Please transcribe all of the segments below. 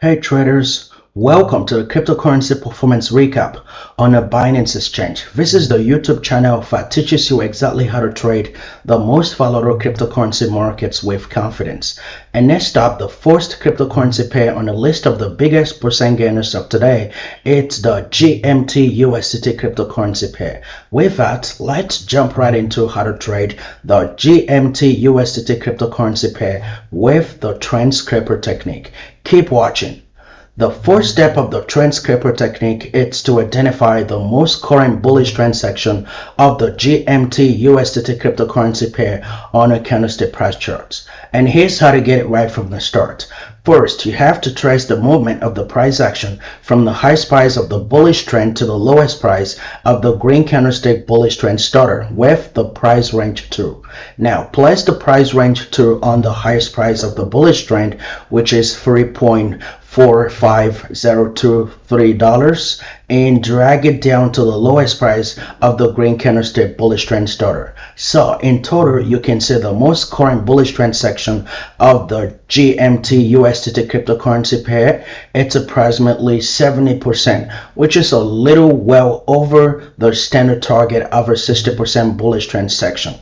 Hey traders, welcome to the cryptocurrency performance recap on a Binance exchange. This is the YouTube channel that teaches you exactly how to trade the most volatile cryptocurrency markets with confidence. And next up, the first cryptocurrency pair on the list of the biggest percent gainers of today, it's the GMT USDT cryptocurrency pair. With that, let's jump right into how to trade the GMT USDT cryptocurrency pair with the trend scraper technique. Keep watching. The first step of the trend scraper technique is to identify the most current bullish trend section of the GMT USDT cryptocurrency pair on a candlestick price chart. And here's how to get it right from the start. First, you have to trace the movement of the price action from the highest price of the bullish trend to the lowest price of the green candlestick bullish trend starter with the price range tool. Now, place the price range tool on the highest price of the bullish trend, which is $3.45023, and drag it down to the lowest price of the green candlestick bullish trend starter. So in total, you can see the most current bullish trend section of the GMT USDT cryptocurrency pair. It's approximately 70%, which is a little well over the standard target of a 60% bullish trend section.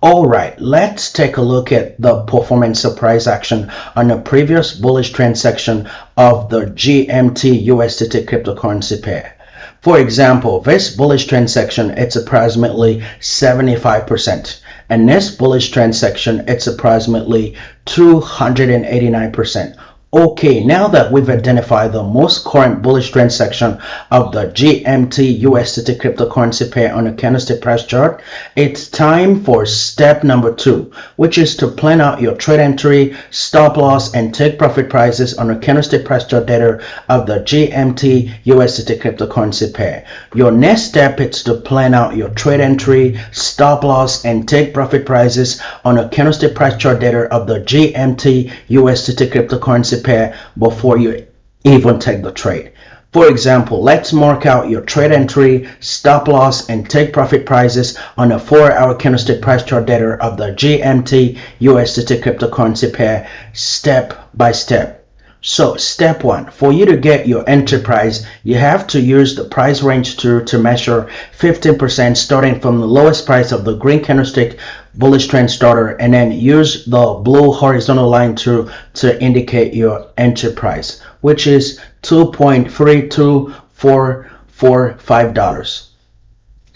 Alright, let's take a look at the performance of price action on the previous bullish trend section of the GMT USDT cryptocurrency pair. For example, this bullish trend section, it's approximately 75%, and this bullish trend section, it's approximately 289%. Okay, now that we've identified the most current bullish trend section of the GMT USDT cryptocurrency pair on a candlestick price chart, it's time for step number 2, which is to plan out your trade entry, stop loss, and take profit prices on a candlestick price chart data of the GMT USDT cryptocurrency pair. Your next step is to plan out your trade entry, stop loss, and take profit prices on a candlestick price chart data of the GMT USDT cryptocurrency pair before you even take the trade. For example, let's mark out your trade entry, stop loss, and take profit prices on a 4-hour candlestick price chart data of the GMT USDT cryptocurrency pair step by step. So step 1, for you to get your entry price, you have to use the price range tool to measure 15% starting from the lowest price of the green candlestick bullish trend starter, and then use the blue horizontal line tool to indicate your entry price, which is $2.32445.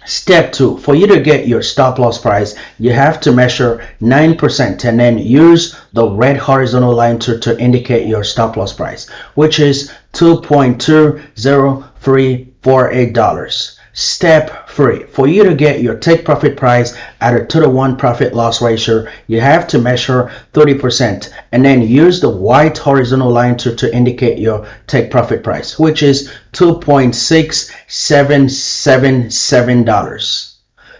Step 2, for you to get your stop loss price, you have to measure 9% and then use the red horizontal line to indicate your stop loss price, which is $2.20348. Step 3, for you to get your take profit price at a 2-to-1 profit loss ratio, you have to measure 30% and then use the white horizontal line to indicate your take profit price, which is $2.6777.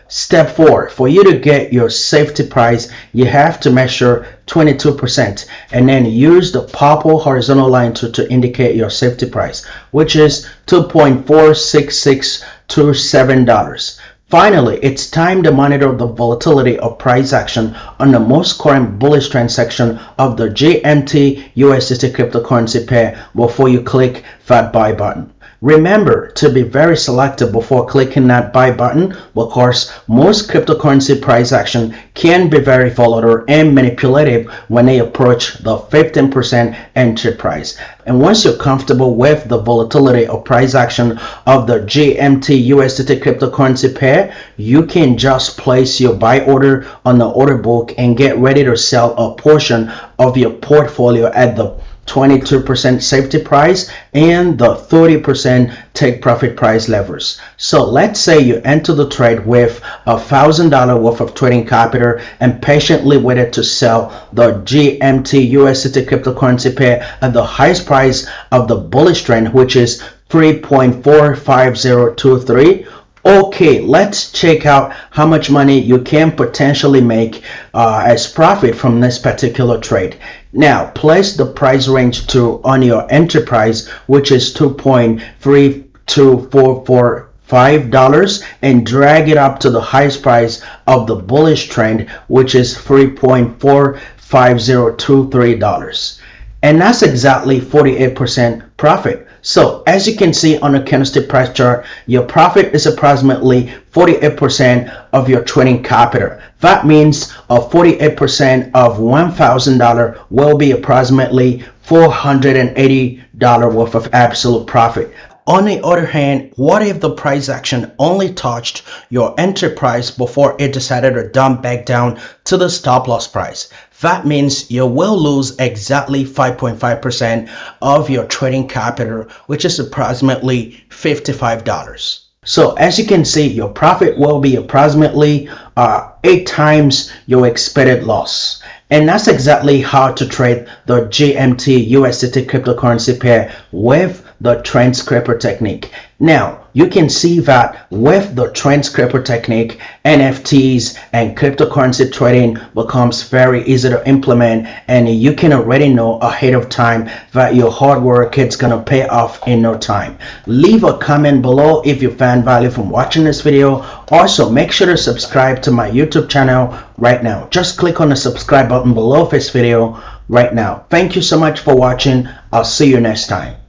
Step 4, for you to get your safety price, you have to measure 22% and then use the purple horizontal line to indicate your safety price, which is $2.46627. Finally, it's time to monitor the volatility of price action on the most current bullish trend section of the GMT USDT cryptocurrency pair before you click that buy button. Remember to be very selective before clicking that buy button, because most cryptocurrency price action can be very volatile and manipulative when they approach the 15% entry price. And once you're comfortable with the volatility of price action of the GMT USDT cryptocurrency pair, you can just place your buy order on the order book and get ready to sell a portion of your portfolio at the 22% safety price and the 30% take profit price levels. So let's say you enter the trade with $1,000 worth of trading capital and patiently waited to sell the GMT USDT cryptocurrency pair at the highest price of the bullish trend, which is 3.45023. Okay, let's check out how much money you can potentially make as profit from this particular trade. Now, place the price range tool on your entry price, which is $2.3244 and drag it up to the highest price of the bullish trend, which is $3.45023. and that's exactly 48% profit. So as you can see on the candlestick price chart, your profit is approximately 48% of your trading capital. That means 48% of $1,000 will be approximately $480 worth of absolute profit. On the other hand, what if the price action only touched your entry price before it decided to dump back down to the stop loss price? That means you will lose exactly 5.5% of your trading capital, which is approximately $55. So as you can see, your profit will be approximately 8 times your expected loss. And that's exactly how to trade the GMT USDT cryptocurrency pair with the trend scraper technique. Now, you can see that with the trend scraper technique, NFTs and cryptocurrency trading becomes very easy to implement, and you can already know ahead of time that your hard work is gonna pay off in no time. Leave a comment below if you found value from watching this video. Also, make sure to subscribe to my YouTube channel right now. Just click on the subscribe button below this video right now. Thank you so much for watching. I'll see you next time.